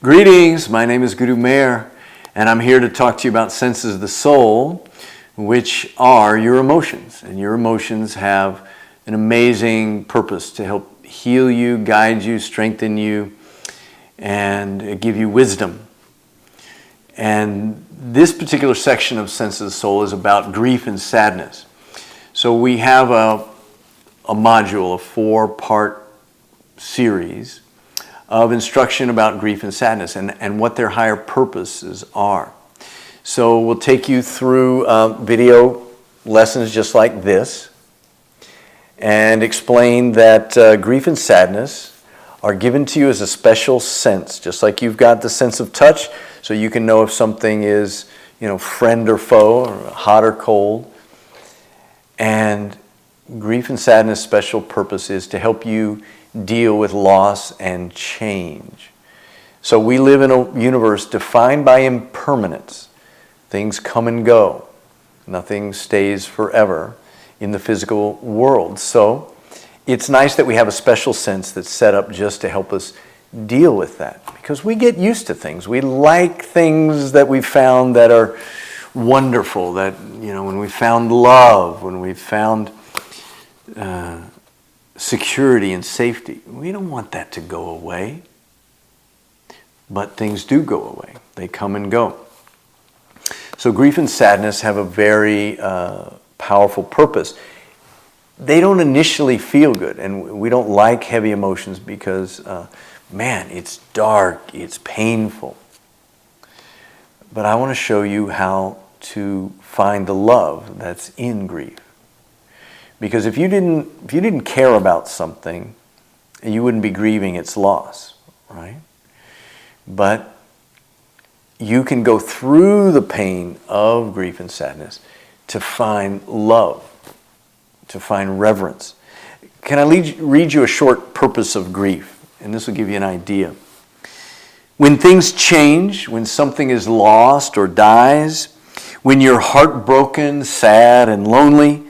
Greetings, my name is GuruMeher, and I'm here to talk to you about senses of the soul, which are your emotions. And your emotions have an amazing purpose to help heal you, guide you, strengthen you, and give you wisdom. And this particular section of senses of the soul is about grief and sadness. So we have a module, a 4-part series of instruction about grief and sadness and what their higher purposes are. So we'll take you through video lessons just like this and explain that grief and sadness are given to you as a special sense, just like you've got the sense of touch, so you can know if something is, friend or foe, or hot or cold. And grief and sadness' special purpose is to help you deal with loss and change. So we live in a universe defined by impermanence. Things come and go. Nothing stays forever in the physical world. So it's nice that we have a special sense that's set up just to help us deal with that, because we get used to things. We like things that we found that are wonderful, that, when we found love, when we found security and safety. We don't want that to go away. But things do go away. They come and go. So grief and sadness have a very powerful purpose. They don't initially feel good, and we don't like heavy emotions because, it's dark, it's painful. But I want to show you how to find the love that's in grief. Because if you didn't care about something, you wouldn't be grieving its loss, right? But you can go through the pain of grief and sadness to find love, to find reverence. Can I read you a short purpose of grief? And this will give you an idea. When things change, when something is lost or dies, when you're heartbroken, sad, and lonely,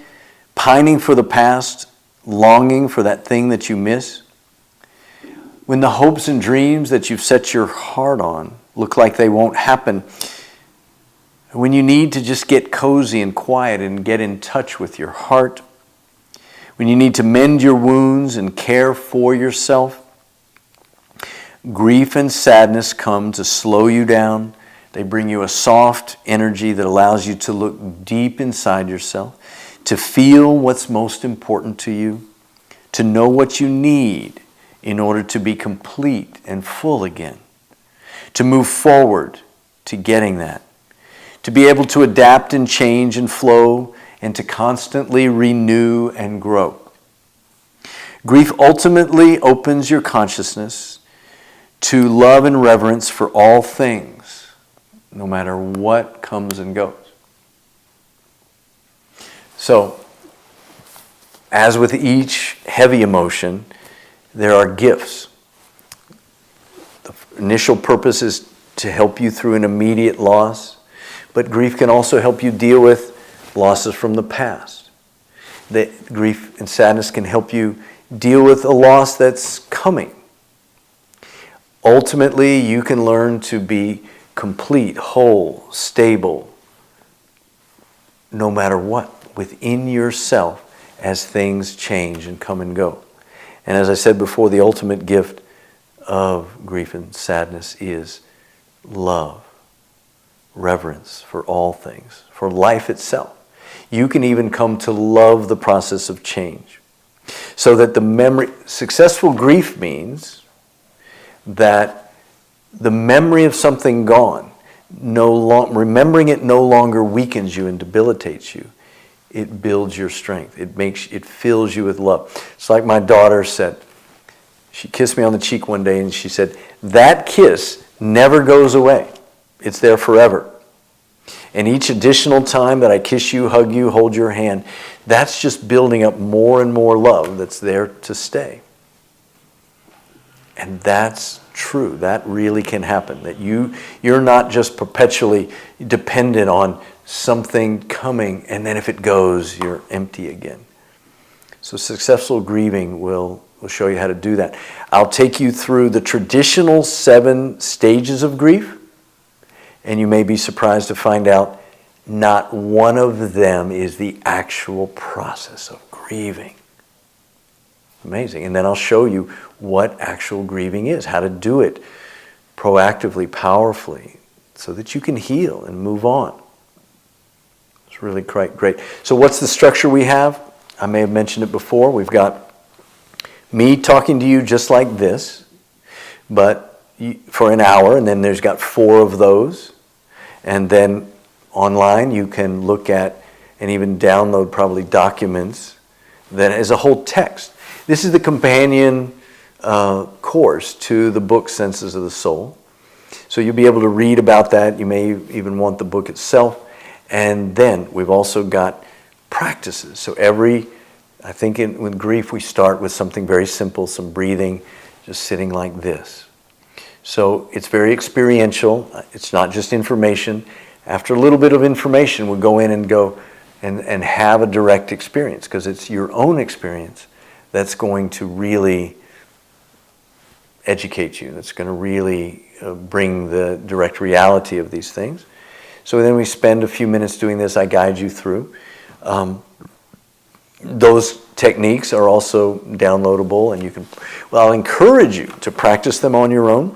pining for the past, longing for that thing that you miss, when the hopes and dreams that you've set your heart on look like they won't happen, when you need to just get cozy and quiet and get in touch with your heart, when you need to mend your wounds and care for yourself, grief and sadness come to slow you down. They bring you a soft energy that allows you to look deep inside yourself, to feel what's most important to you, to know what you need in order to be complete and full again, to move forward to getting that, to be able to adapt and change and flow, and to constantly renew and grow. Grief ultimately opens your consciousness to love and reverence for all things, no matter what comes and goes. So, as with each heavy emotion, there are gifts. The initial purpose is to help you through an immediate loss, but grief can also help you deal with losses from the past. Grief and sadness can help you deal with a loss that's coming. Ultimately, you can learn to be complete, whole, stable, no matter what, within yourself as things change and come and go. And as I said before, the ultimate gift of grief and sadness is love, reverence for all things, for life itself. You can even come to love the process of change. So that successful grief means that the memory of something gone, remembering it no longer weakens you and debilitates you. It builds your strength. It fills you with love. It's like my daughter said. She kissed me on the cheek one day and she said, "That kiss never goes away. It's there forever. And each additional time that I kiss you, hug you, hold your hand, that's just building up more and more love that's there to stay." And that's true. That really can happen. That you're not just perpetually dependent on something coming, and then if it goes, you're empty again. So successful grieving will show you how to do that. I'll take you through the traditional 7 stages of grief, and you may be surprised to find out not one of them is the actual process of grieving. Amazing. And then I'll show you what actual grieving is, how to do it proactively, powerfully, so that you can heal and move on. It's really quite great. So what's the structure we have? I may have mentioned it before. We've got me talking to you just like this, but for an hour, and then there's got 4 of those. And then online you can look at and even download probably documents that is a whole text. This is the companion course to the book Senses of the Soul. So you'll be able to read about that. You may even want the book itself. And then we've also got practices. So I think with grief we start with something very simple, some breathing, just sitting like this. So it's very experiential. It's not just information. After a little bit of information, we'll go in and have a direct experience, because it's your own experience that's going to really educate you. That's going to really bring the direct reality of these things. So then we spend a few minutes doing this. I guide you through. Those techniques are also downloadable, and I'll encourage you to practice them on your own.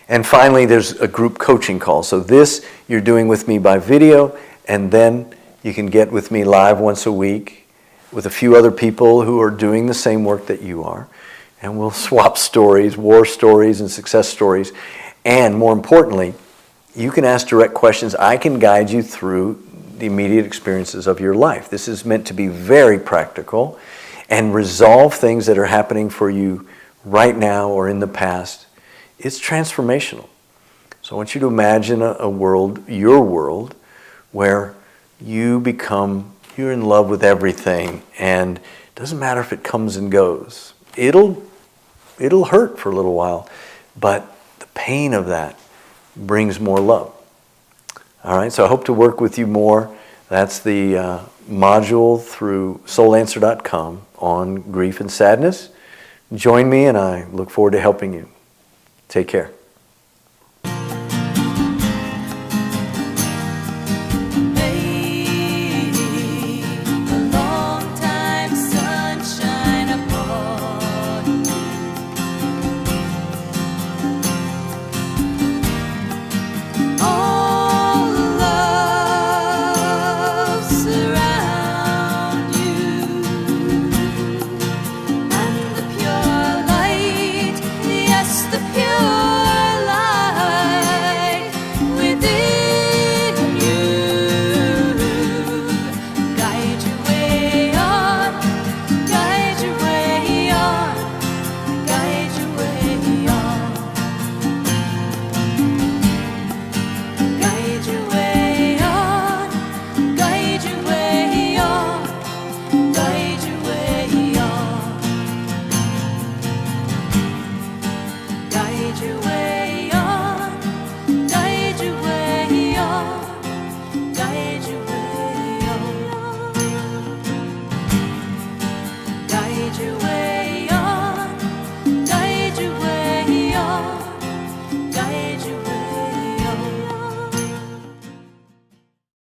And finally, there's a group coaching call. So this you're doing with me by video, and then you can get with me live once a week with a few other people who are doing the same work that you are. And we'll swap stories, war stories and success stories. And more importantly, you can ask direct questions. I can guide you through the immediate experiences of your life. This is meant to be very practical and resolve things that are happening for you right now or in the past. It's transformational. So I want you to imagine a world, your world, where you're in love with everything, and it doesn't matter if it comes and goes. It'll hurt for a little while, but the pain of that brings more love. All right, so I hope to work with you more. That's the module through soulanswer.com on grief and sadness. Join me, and I look forward to helping you. Take care.